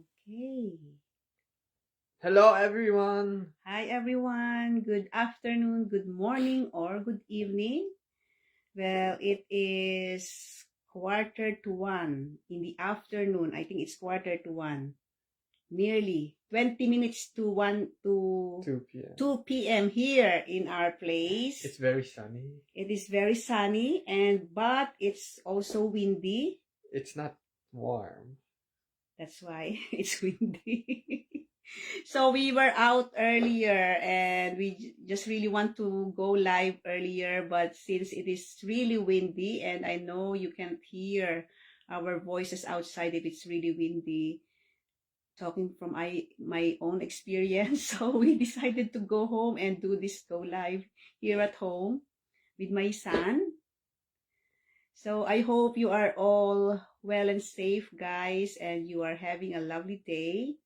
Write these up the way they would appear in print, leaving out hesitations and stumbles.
Okay. Hello, everyone. Hi, everyone. Good afternoon, good morning, or good evening. Well, it is 1:45 in the afternoon. I think it's 1:45. Nearly 20 minutes to 2 p.m. 2 p.m. here in our place. It's very sunny. It is very sunny, but it's also windy. It's not warm. That's why it's windy. So we were out earlier and we just really want to go live earlier, but since it is really windy and I know you can't hear our voices outside if it's really windy, talking from my own experience, so we decided to go home and do this go live here at home with my son. So I hope you are all well and safe, guys, and you are having a lovely day.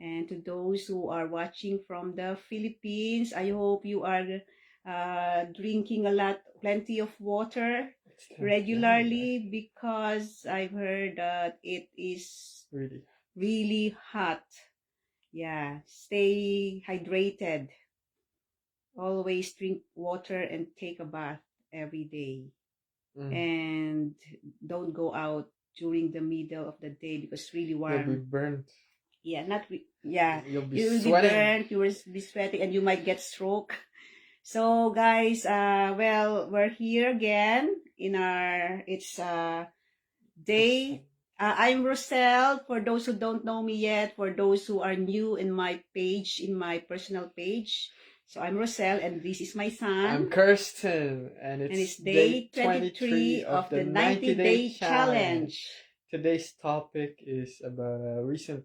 And to those who are watching from the Philippines, I hope you are drinking plenty of water regularly, because I've heard that it is really hot. Yeah, stay hydrated. Always drink water and take a bath every day. And don't go out during the middle of the day because it's really warm. You'll be burnt. You'll be be burnt, you will be sweating, and you might get stroke. So guys, well, we're here again in it's day. I'm Roselle, for those who don't know me yet, for those who are new in my page, in my personal page. So I'm Roselle, and this is my son. I'm Kirsten, and it's day 23 of the 90-day challenge. Today's topic is about a recent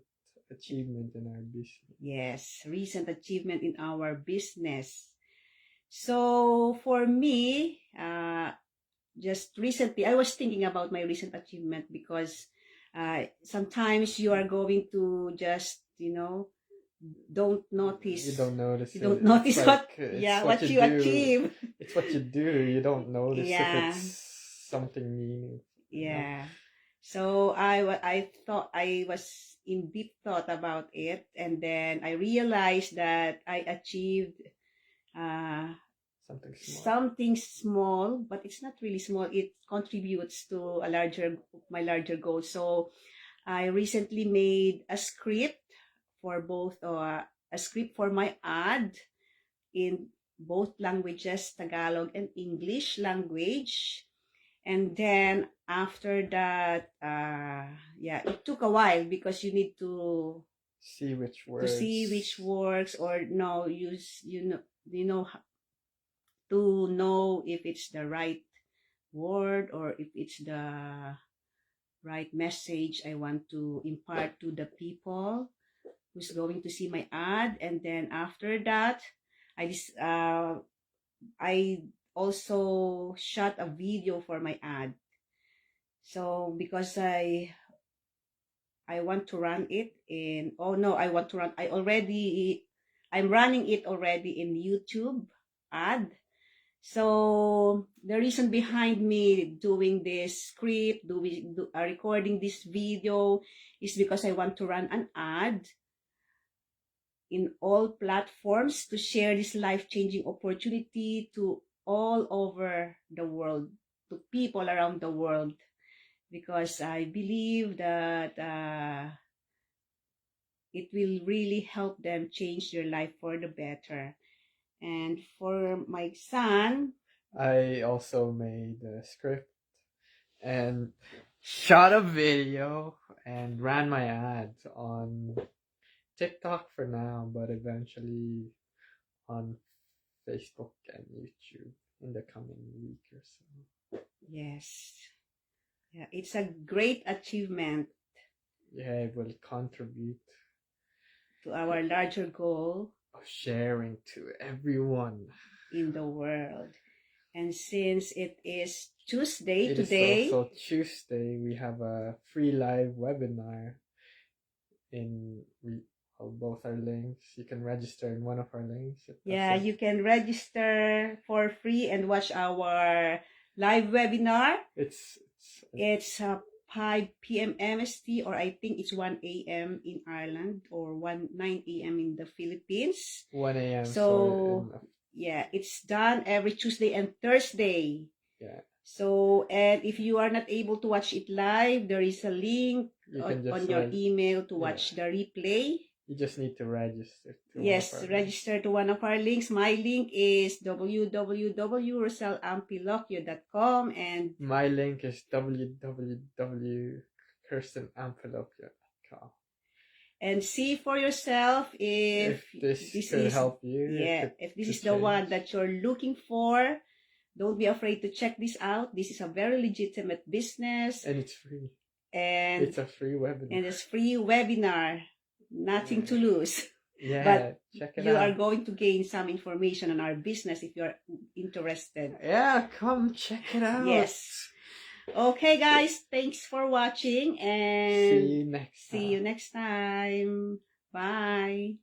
achievement in our business. Yes, recent achievement in our business. So for me, just recently, I was thinking about my recent achievement because sometimes you are going to just, don't notice. You don't notice. You don't notice what you achieve. It's what you do. You don't notice if it's something meaningful. Yeah. So I thought I was in deep thought about it, and then I realized that I achieved something small, but it's not really small. It contributes to my larger goal. So I recently made a script for both a script for my ad in both languages, Tagalog and English language. And then after that, it took a while because you need to see which works, or no, to know if it's the right word or if it's the right message I want to impart to the people who's going to see my ad. And then after that, I also shot a video for my ad. So because I want to run it in, I'm running it already in YouTube ad. So the reason behind me doing this script, recording this video, is because I want to run an ad in all platforms to share this life-changing opportunity to all over the world, to people around the world, because I believe that it will really help them change their life for the better. And for my son, I also made a script and shot a video and ran my ads on TikTok for now, but eventually on Facebook and YouTube in the coming week or so. Yes. Yeah, it's a great achievement. Yeah, it will contribute to our larger goal of sharing to everyone in the world. And since it is Tuesday today, is also Tuesday, we have a free live webinar in both our links. You can register in one of our links. Yeah, you can register for free and watch our live webinar. It's 5 p.m. MST, or I think it's 1 a.m. in Ireland, or 9 a.m. in the Philippines. 1 a.m. So yeah, it's done every Tuesday and Thursday. Yeah. So, and if you are not able to watch it live, there is a link You can just on your email to watch the replay. You just need to register. Yes, register to one of our links. My link is www.rosellampilocchio.com, and my link is www.kirstenampilocchio.com. And see for yourself if this could is help you. Yeah, if this is the one that you're looking for. Don't be afraid to check this out. This is a very legitimate business. And it's free. And it's a free webinar. And it's free webinar. Nothing to lose. Yeah, but check it out. You are going to gain some information on our business if you're interested. Yeah, come check it out. Yes. Okay, guys. Thanks for watching. And see you next time. Bye.